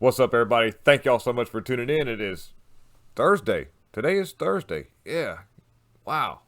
What's up, everybody? Thank y'all so much for tuning in. It is Thursday. Today is Thursday. Yeah. Wow.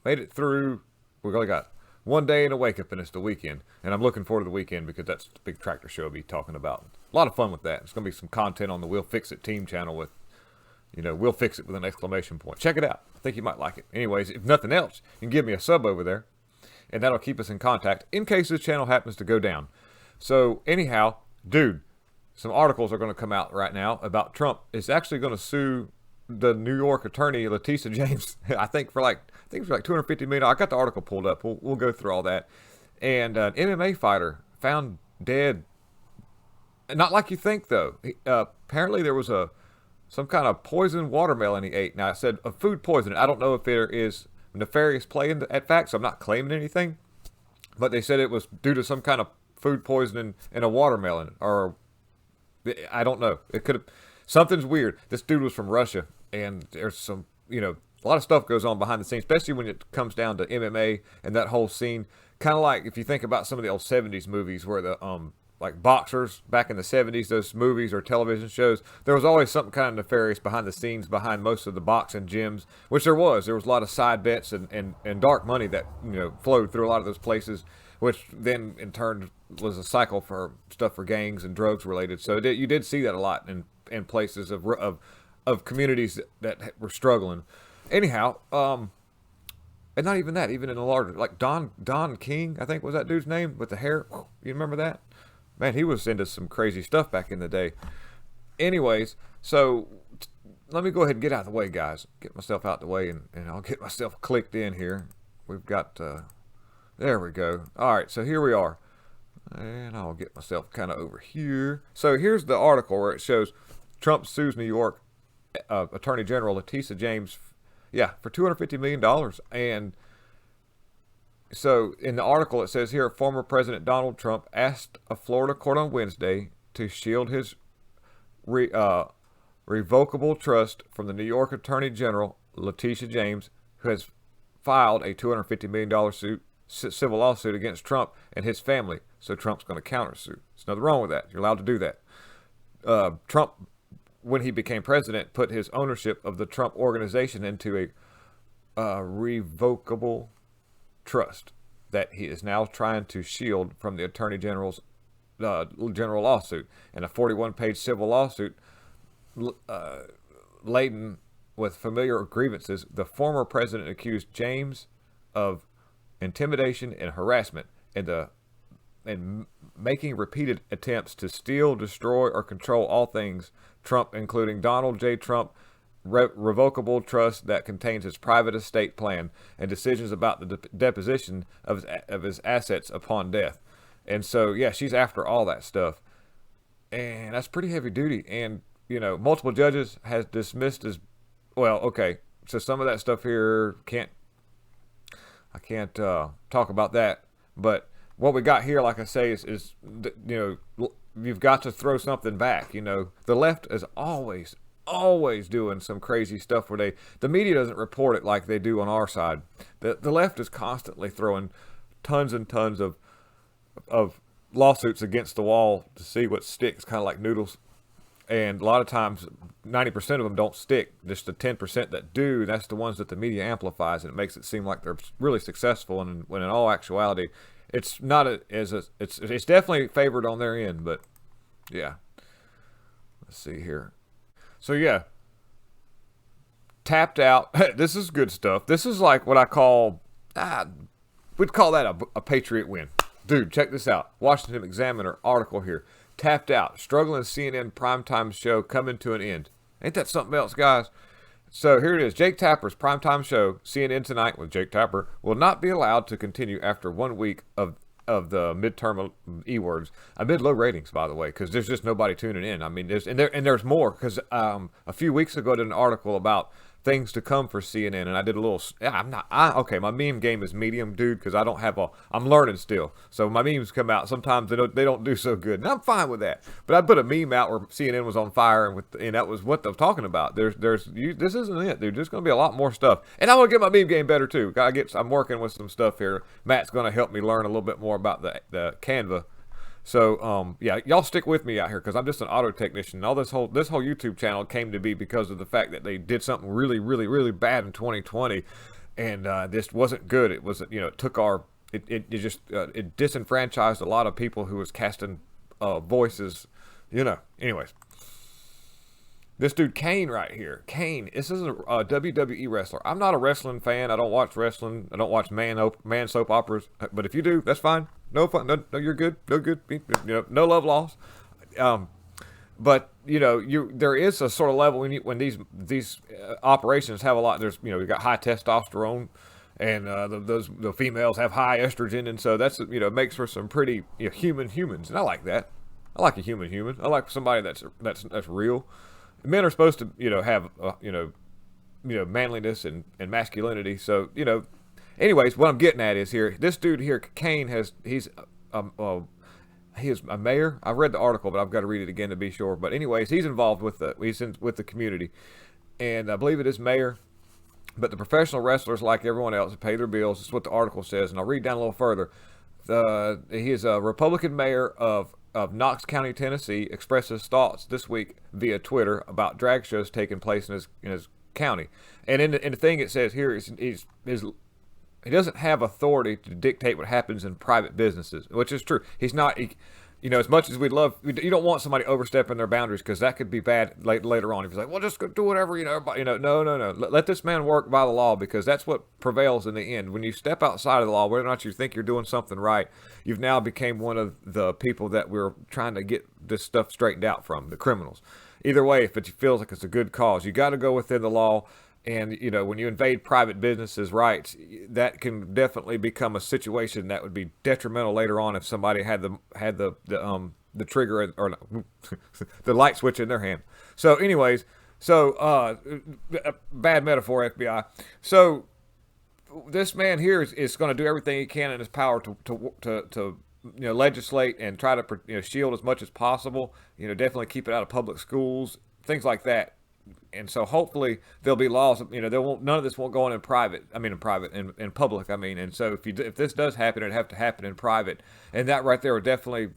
Made it through. We only got one day and a wake up, and it's the weekend. And I'm looking forward to the weekend because that's the big tractor show I'll be talking about. A lot of fun with that. It's going to be some content on the We'll Fix It team channel with, We'll Fix It with an exclamation point. Check it out. I think you might like it. Anyways, if nothing else, you can give me a sub over there, and that'll keep us in contact in case this channel happens to go down. So, anyhow, dude. Some articles are going to come out right now about Trump is actually going to sue the New York attorney Latitia James. I think for like $250 million. I got the article pulled up. We'll go through all that. And an MMA fighter found dead. Not like you think though. Apparently there was some kind of poisoned watermelon he ate. Now I said a food poisoning. I don't know if there is nefarious play at fact, so I'm not claiming anything. But they said it was due to some kind of food poisoning in a watermelon, or I don't know. It could have. Something's weird. This dude was from Russia, and there's some, a lot of stuff goes on behind the scenes, especially when it comes down to MMA and that whole scene. Kind of like if you think about some of the old 70s movies where the, like boxers back in the 70s, those movies or television shows, there was always something kind of nefarious behind the scenes behind most of the boxing gyms, which there was. There was a lot of side bets and dark money that, flowed through a lot of those places, which then in turn was a cycle for stuff for gangs and drugs related. So you did see that a lot in places of communities that were struggling. Anyhow, and not even that, even in a larger, like Don King, I think was that dude's name with the hair. You remember that? Man, he was into some crazy stuff back in the day. Anyways, so let me go ahead and get out of the way, guys. Get myself out the way, and I'll get myself clicked in here. We've got, there we go. All right, so here we are. And I'll get myself kind of over here. So here's the article where it shows Trump sues New York Attorney General Latitia James, for $250 million. And so in the article it says here, former President Donald Trump asked a Florida court on Wednesday to shield his revocable trust from the New York Attorney General Latitia James, who has filed a $250 million civil lawsuit against Trump and his family. So Trump's going to countersue. There's nothing wrong with that. You're allowed to do that. Trump, when he became president, put his ownership of the Trump organization into a revocable trust that he is now trying to shield from the Attorney General's general lawsuit. And a 41-page civil lawsuit laden with familiar grievances, the former president accused James of intimidation and harassment and making repeated attempts to steal, destroy, or control all things Trump, including Donald J. Trump revocable trust that contains his private estate plan and decisions about the deposition of his assets upon death. And so, she's after all that stuff. And that's pretty heavy duty. And, multiple judges has dismissed as, well, okay, so some of that stuff here I can't talk about that, but what we got here, like I say, is you've got to throw something back. The left is always doing some crazy stuff where the media doesn't report it like they do on our side. The left is constantly throwing tons and tons of lawsuits against the wall to see what sticks, kind of like noodles. And a lot of times, 90% of them don't stick. Just the 10% that do, that's the ones that the media amplifies, and it makes it seem like they're really successful. And when in all actuality, it's not it's definitely favored on their end. But yeah, let's see here. So tapped out. This is good stuff. This is like what I call we'd call that a Patriot win, dude. Check this out. Washington Examiner article here. Tapped out. Struggling CNN primetime show coming to an end. Ain't that something else, guys? So here it is. Jake Tapper's primetime show, CNN Tonight with Jake Tapper, will not be allowed to continue after 1 week of the midterm E-words. Amid low ratings, by the way, because there's just nobody tuning in. I mean, there's more, because a few weeks ago I did an article about things to come for CNN, and I did a little, okay, my meme game is medium, dude, because I'm learning still, so my memes come out, sometimes they don't do so good, and I'm fine with that, but I put a meme out where CNN was on fire, and that was what they're talking about. This isn't it, dude. There's going to be a lot more stuff, and I want to get my meme game better, too. I'm working with some stuff here. Matt's going to help me learn a little bit more about the Canva So yeah, y'all stick with me out here because I'm just an auto technician. All this whole YouTube channel came to be because of the fact that they did something really, really, really bad in 2020, and this wasn't good. It was, it took it just it disenfranchised a lot of people who was casting voices, Anyways, this dude Kane right here, Kane. This is a WWE wrestler. I'm not a wrestling fan. I don't watch wrestling. I don't watch man soap operas. But if you do, that's fine. No fun. No, you're good. No good. No love lost. But there is a sort of level when these operations have a lot. There's we've got high testosterone, and the females have high estrogen, and so that's makes for some pretty human humans, and I like that. I like a human. I like somebody that's real. Men are supposed to have manliness and masculinity. So anyways, what I'm getting at is this dude here, Kane, he's a mayor. I read the article, but I've got to read it again to be sure. But anyways, he's involved with the community, and I believe it is mayor. But the professional wrestlers, like everyone else, pay their bills. That's what the article says. And I'll read down a little further. He is a Republican mayor of Knox County, Tennessee, expressed his thoughts this week via Twitter about drag shows taking place in his county. And in the thing it says here is he doesn't have authority to dictate what happens in private businesses, which is true. He's not. As much as we'd love, you don't want somebody overstepping their boundaries because that could be bad later on. If he's like, well, just go do whatever, everybody, no. Let this man work by the law because that's what prevails in the end. When you step outside of the law, whether or not you think you're doing something right, you've now became one of the people that we're trying to get this stuff straightened out from, the criminals. Either way, if it feels like it's a good cause, you got to go within the law. And when you invade private businesses' rights, that can definitely become a situation that would be detrimental later on if somebody had the trigger or the light switch in their hand. So, anyways, bad metaphor, FBI. So, this man here is going to do everything he can in his power to legislate and try to shield as much as possible. Definitely keep it out of public schools, things like that. And so hopefully there'll be laws. None of this won't go on in private. In public. And so if this does happen, it'd have to happen in private, and that right there would definitely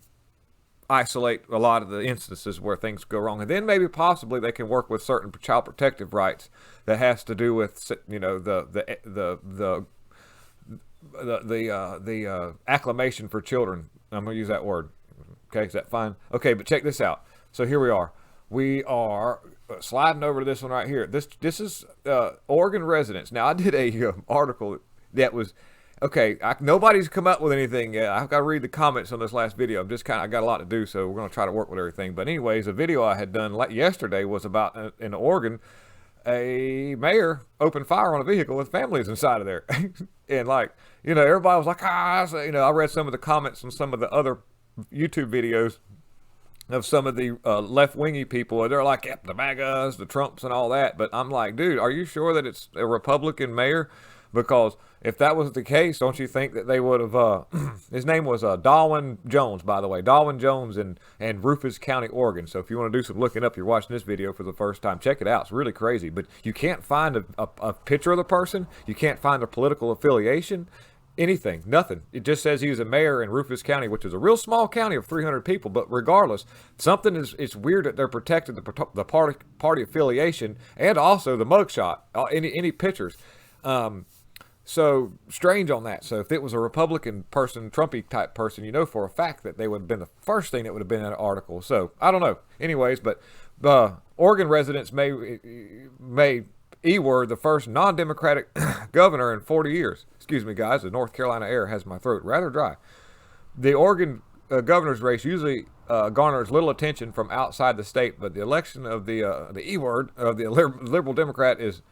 isolate a lot of the instances where things go wrong. And then maybe possibly they can work with certain child protective rights that has to do with the acclimation for children. I'm gonna use that word. Okay, is that fine? Okay, but check this out. So here we are. We are sliding over to this one right here. This is Oregon residents. Now, I did a article that was, okay, nobody's come up with anything yet. I've got to read the comments on this last video. I got a lot to do, so we're going to try to work with everything. But anyways, a video I had done yesterday was about, in Oregon, a mayor opened fire on a vehicle with families inside of there. And everybody was like, I read some of the comments on some of the other YouTube videos of some of the left-wingy people. They're like, yep, the MAGAs, the Trumps and all that. But I'm like, dude, are you sure that it's a Republican mayor? Because if that was the case, don't you think that they would have, his name was Darwin Jones, by the way. Darwin Jones in Rufus County, Oregon. So if you want to do some looking up, you're watching this video for the first time, check it out. It's really crazy. But you can't find a picture of the person. You can't find a political affiliation. Anything, nothing. It just says he was a mayor in Rufus County, which is a real small county of 300 people. But regardless, it's weird that they're protecting the party affiliation and also the mugshot, any pictures. So strange on that. So if it was a Republican person, Trumpy type person, for a fact that they would have been the first thing that would have been in an article. So I don't know. Anyways, but Oregon residents may E-word the first non-democratic governor in 40 years. Excuse me, guys. The North Carolina air has my throat rather dry. The Oregon governor's race usually garners little attention from outside the state, but the election of the E-word of the liberal Democrat is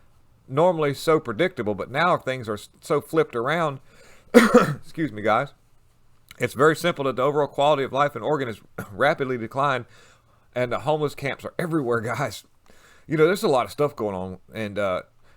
normally so predictable. But now things are so flipped around. Excuse me, guys. It's very simple that the overall quality of life in Oregon has rapidly declined, and the homeless camps are everywhere, guys. There's a lot of stuff going on. And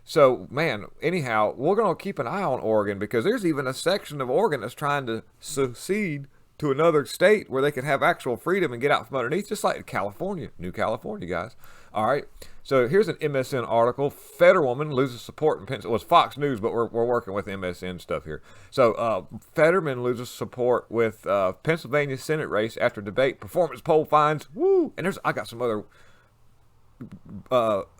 so, man, anyhow, we're going to keep an eye on Oregon because there's even a section of Oregon that's trying to secede to another state where they can have actual freedom and get out from underneath, just like California, New California, guys. All right. So here's an MSN article. Fetterwoman loses support in Pennsylvania. Well, it's Fox News, but we're working with MSN stuff here. So Fetterman loses support with Pennsylvania Senate race after debate. Performance poll finds. Woo! And I got some other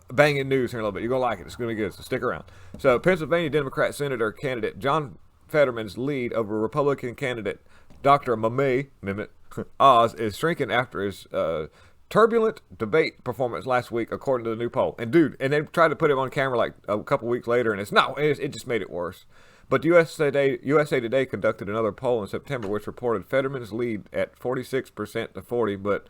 banging news here in a little bit. You're going to like it. It's going to be good, so stick around. So Pennsylvania Democrat Senator candidate John Fetterman's lead over Republican candidate Dr. Mehmet Oz is shrinking after his turbulent debate performance last week, according to the new poll. And dude, and they tried to put him on camera like a couple weeks later, and it just made it worse. But USA Today conducted another poll in September, which reported Fetterman's lead at 46% to 40%. But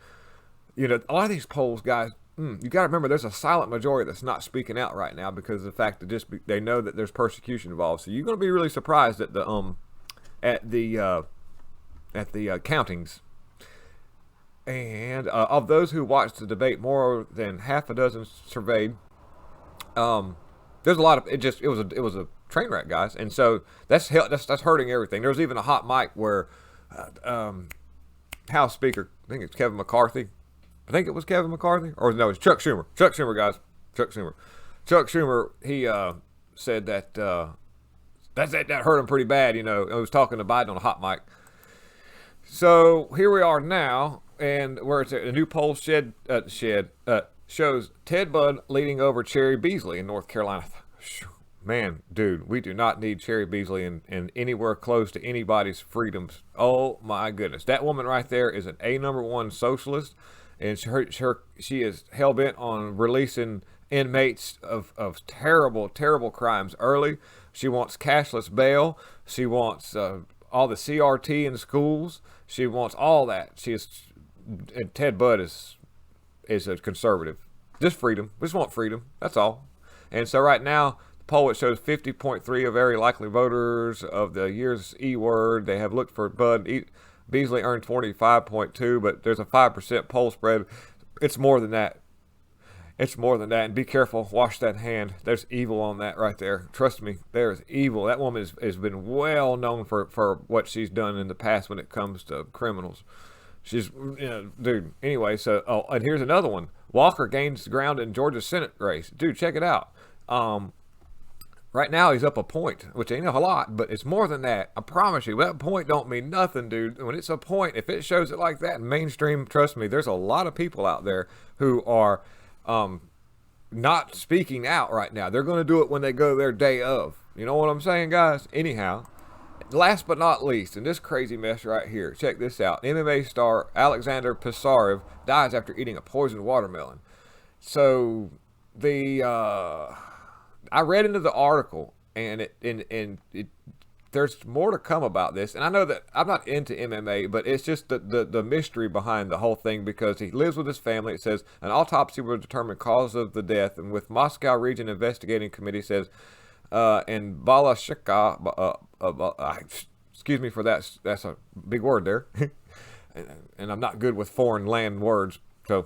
you know, a lot of these polls, guys, you got to remember there's a silent majority that's not speaking out right now because of the fact that they know that there's persecution involved. So you're going to be really surprised at the countings. And of those who watched the debate, more than half a dozen surveyed. There's a lot of it was a train wreck, guys, and so that's hurting everything. There was even a hot mic where House Speaker, I think it's Kevin McCarthy. I think it was Kevin McCarthy, or no, it's Chuck Schumer. Chuck Schumer, guys. Chuck Schumer. He said that that hurt him pretty bad. You know, he was talking to Biden on a hot mic. So here we are now. And where it's a new poll shows Ted Budd leading over Cherry Beasley in North Carolina. Man, dude, we do not need Cherry Beasley in anywhere close to anybody's freedoms. Oh my goodness, that woman right there is an #1 socialist, and she is hell bent on releasing inmates of terrible crimes early. She wants cashless bail. She wants all the CRT in schools. She wants all that. And Ted Budd is a conservative. Just freedom. We just want freedom. That's all. And so right now, the poll, it shows 50.3 of very likely voters of the year's E word. They have looked for Budd. Beasley earned 45.2, but there's a 5% poll spread. It's more than that. It's more than that. And be careful. Wash that hand. There's evil on that right there. Trust me, there is evil. That woman has been well known for what she's done in the past when it comes to criminals. She's, dude. Anyway, so and here's another one. Walker gains ground in Georgia Senate race. Dude, check it out. Right now he's up a point, which ain't a lot, but it's more than that. I promise you, that point don't mean nothing, dude. When it's a point, if it shows it like that in mainstream, trust me, there's a lot of people out there who are not speaking out right now. They're going to do it when they go their day of. You know what I'm saying, guys? Anyhow. Last but not least, in this crazy mess right here, check this out. MMA star Alexander Pisarev dies after eating a poisoned watermelon. So I read into the article, and there's more to come about this. And I know that I'm not into MMA, but it's just the mystery behind the whole thing, because he lives with his family. It says an autopsy will determine cause of the death, and with Moscow Region Investigating Committee says. And Balashika, excuse me for that. That's a big word there, and I'm not good with foreign land words, so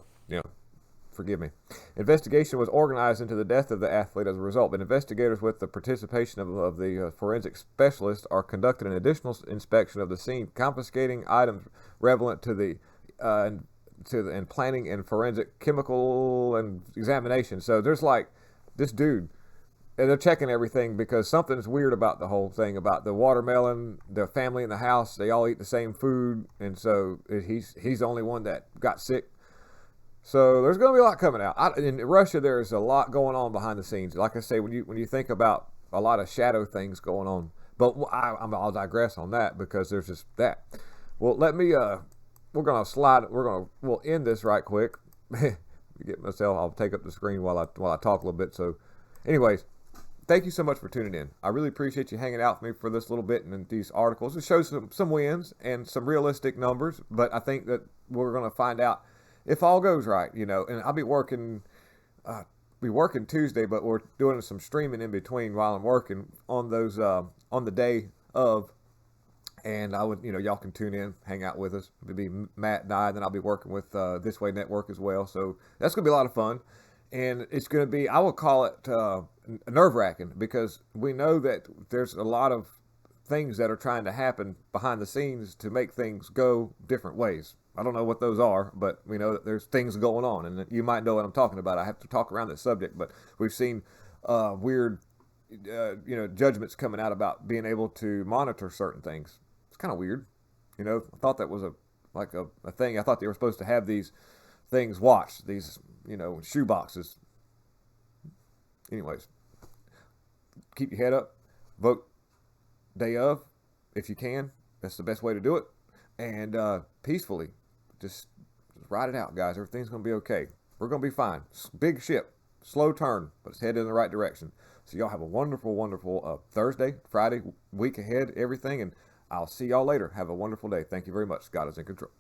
forgive me. Investigation was organized into the death of the athlete as a result, but investigators, with the participation of the forensic specialists, are conducting an additional inspection of the scene, confiscating items relevant to the and planning and forensic chemical and examination. So there's like this dude. And they're checking everything because something's weird about the whole thing, about the watermelon, the family in the house. They all eat the same food, and so he's the only one that got sick. So there's going to be a lot coming out. In Russia, there's a lot going on behind the scenes. Like I say, when you think about a lot of shadow things going on, but I'll digress on that because there's just that. Well, we'll end this right quick. I'll take up the screen while I talk a little bit. So, anyways. Thank you so much for tuning in. I really appreciate you hanging out with me for this little bit and these articles. It shows some wins and some realistic numbers, but I think that we're going to find out if all goes right, and I'll be working Tuesday, but we're doing some streaming in between while I'm working on those, on the day of, and I would, y'all can tune in, hang out with us. It'll be Matt and I, then I'll be working with This Way Network as well. So that's going to be a lot of fun. And it's going to be, I will call it nerve-wracking, because we know that there's a lot of things that are trying to happen behind the scenes to make things go different ways. I don't know what those are, but we know that there's things going on, and you might know what I'm talking about. I have to talk around this subject, but we've seen weird, judgments coming out about being able to monitor certain things. It's kind of weird. I thought that was a thing. I thought they were supposed to have these things watched, these, shoe boxes. Anyways, keep your head up. Vote day of if you can. That's the best way to do it. And peacefully, just ride it out, guys. Everything's going to be okay. We're going to be fine. Big ship, slow turn, but it's headed in the right direction. So y'all have a wonderful, wonderful Thursday, Friday, week ahead, everything. And I'll see y'all later. Have a wonderful day. Thank you very much. God is in control.